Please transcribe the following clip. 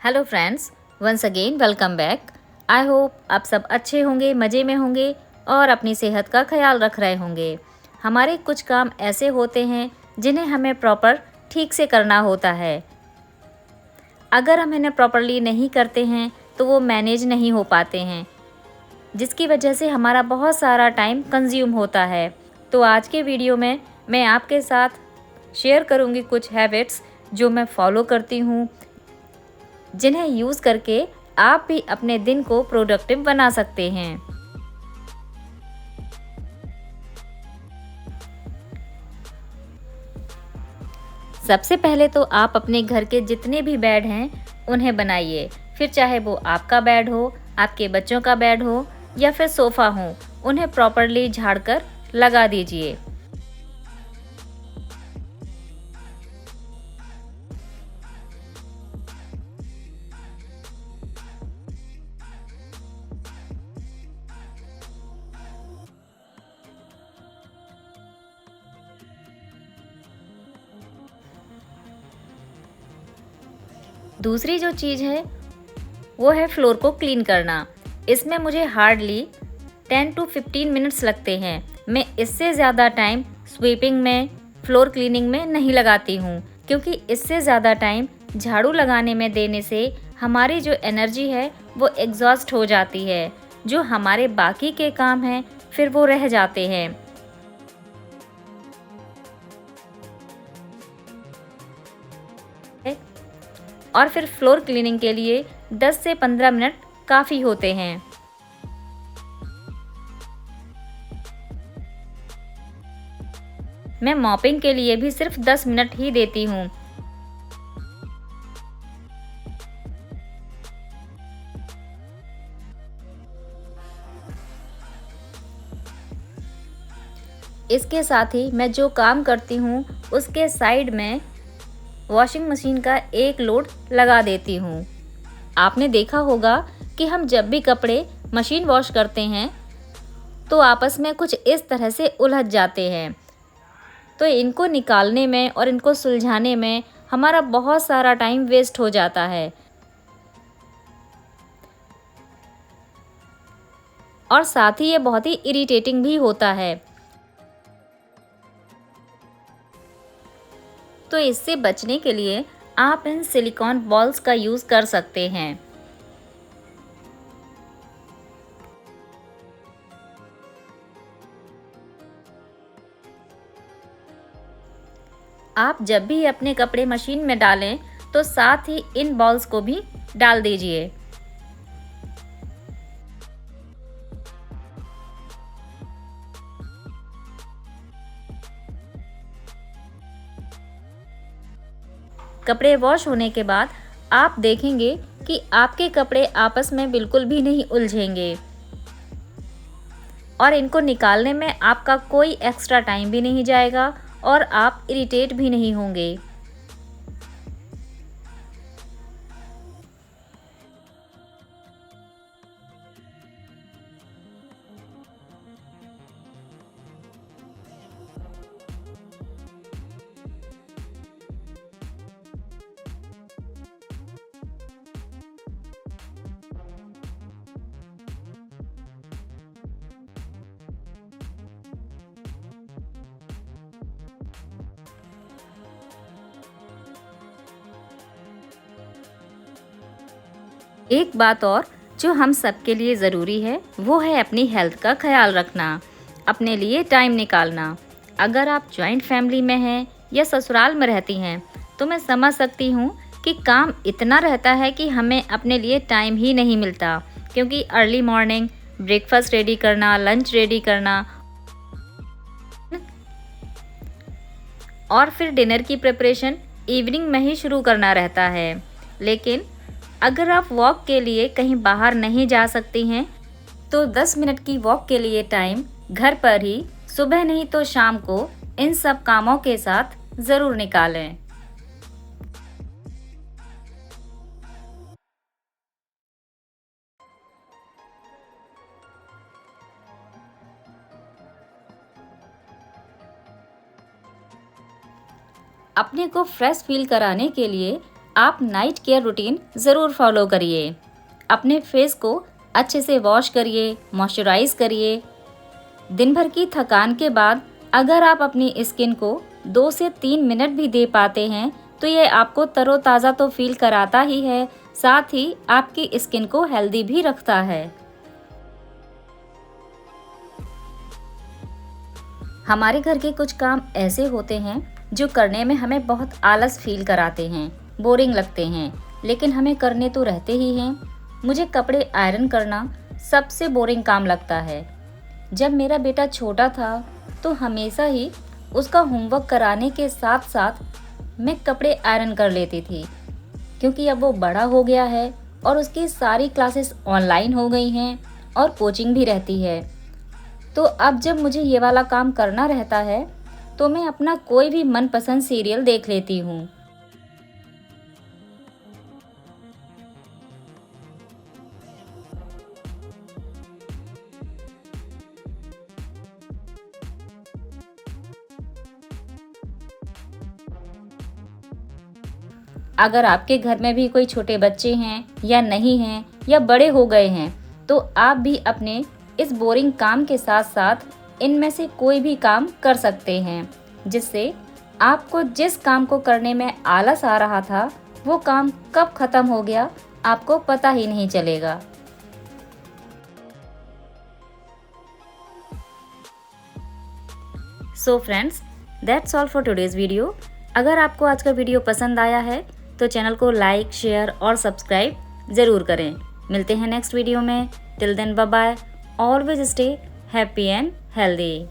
Hello friends, once again welcome back. I hope आप सब अच्छे होंगे, मज़े में होंगे और अपनी सेहत का ख्याल रख रहे होंगे। हमारे कुछ काम ऐसे होते हैं जिन्हें हमें प्रॉपर ठीक से करना होता है। अगर हम इन्हें प्रॉपरली नहीं करते हैं तो वो मैनेज नहीं हो पाते हैं, जिसकी वजह से हमारा बहुत सारा टाइम कंज्यूम होता है। तो आज के वीडियो में मैं आपके साथ शेयर करूँगी कुछ हैबिट्स जो मैं फॉलो करती हूँ, जिन्हें यूज़ करके आप भी अपने दिन को प्रोडक्टिव बना सकते हैं। सबसे पहले तो आप अपने घर के जितने भी बेड हैं उन्हें बनाइए। फिर चाहे वो आपका बेड हो, आपके बच्चों का बेड हो या फिर सोफ़ा हो, उन्हें प्रॉपरली झाड़ कर लगा दीजिए। दूसरी जो चीज़ है वो है फ्लोर को क्लीन करना। इसमें मुझे हार्डली 10 to 15 मिनट्स लगते हैं। मैं इससे ज़्यादा टाइम स्वीपिंग में, फ्लोर क्लीनिंग में नहीं लगाती हूँ, क्योंकि इससे ज़्यादा टाइम झाड़ू लगाने में देने से हमारी जो एनर्जी है वो एग्जॉस्ट हो जाती है। जो हमारे बाकी के काम हैं फिर वो रह जाते हैं। और फिर फ्लोर क्लीनिंग के लिए 10 से 15 मिनट काफ़ी होते हैं। मैं मॉपिंग के लिए भी सिर्फ 10 मिनट ही देती हूँ। इसके साथ ही मैं जो काम करती हूँ उसके साइड में वॉशिंग मशीन का एक लोड लगा देती हूँ। आपने देखा होगा कि हम जब भी कपड़े मशीन वॉश करते हैं तो आपस में कुछ इस तरह से उलझ जाते हैं। तो इनको निकालने में और इनको सुलझाने में हमारा बहुत सारा टाइम वेस्ट हो जाता है और साथ ही ये बहुत ही इरिटेटिंग भी होता है। तो इससे बचने के लिए आप इन सिलिकॉन बॉल्स का यूज़ कर सकते हैं। आप जब भी अपने कपड़े मशीन में डालें तो साथ ही इन बॉल्स को भी डाल दीजिए। कपड़े वॉश होने के बाद आप देखेंगे कि आपके कपड़े आपस में बिल्कुल भी नहीं उलझेंगे और इनको निकालने में आपका कोई एक्स्ट्रा टाइम भी नहीं जाएगा और आप इरिटेट भी नहीं होंगे। एक बात और जो हम सबके लिए ज़रूरी है वो है अपनी हेल्थ का ख्याल रखना, अपने लिए टाइम निकालना। अगर आप जॉइंट फैमिली में हैं या ससुराल में रहती हैं तो मैं समझ सकती हूँ कि काम इतना रहता है कि हमें अपने लिए टाइम ही नहीं मिलता, क्योंकि अर्ली मॉर्निंग ब्रेकफास्ट रेडी करना, लंच रेडी करना और फिर डिनर की प्रिपरेशन इवनिंग में ही शुरू करना रहता है। लेकिन अगर आप वॉक के लिए कहीं बाहर नहीं जा सकती हैं तो 10 मिनट की वॉक के लिए टाइम घर पर ही सुबह नहीं तो शाम को इन सब कामों के साथ ज़रूर निकालें। अपने को फ्रेश फील कराने के लिए आप नाइट केयर रूटीन ज़रूर फॉलो करिए। अपने फेस को अच्छे से वॉश करिए, मॉइस्चराइज करिए। दिन भर की थकान के बाद अगर आप अपनी स्किन को 2 से 3 मिनट भी दे पाते हैं तो ये आपको तरोताज़ा तो फील कराता ही है, साथ ही आपकी स्किन को हेल्दी भी रखता है। हमारे घर के कुछ काम ऐसे होते हैं जो करने में हमें बहुत आलस फील कराते हैं, बोरिंग लगते हैं, लेकिन हमें करने तो रहते ही हैं। मुझे कपड़े आयरन करना सबसे बोरिंग काम लगता है। जब मेरा बेटा छोटा था तो हमेशा ही उसका होमवर्क कराने के साथ साथ मैं कपड़े आयरन कर लेती थी, क्योंकि अब वो बड़ा हो गया है और उसकी सारी क्लासेस ऑनलाइन हो गई हैं और कोचिंग भी रहती है। तो अब जब मुझे ये वाला काम करना रहता है तो मैं अपना कोई भी मनपसंद सीरियल देख लेती हूँ। अगर आपके घर में भी कोई छोटे बच्चे हैं या नहीं हैं या बड़े हो गए हैं तो आप भी अपने इस बोरिंग काम के साथ साथ इनमें से कोई भी काम कर सकते हैं, जिससे आपको जिस काम को करने में आलस आ रहा था वो काम कब खत्म हो गया आपको पता ही नहीं चलेगा। So friends, that's all for today's video. अगर आपको आज का वीडियो पसंद आया है तो चैनल को लाइक, शेयर और सब्सक्राइब ज़रूर करें। मिलते हैं नेक्स्ट वीडियो में। Till then bye bye, always stay happy and healthy.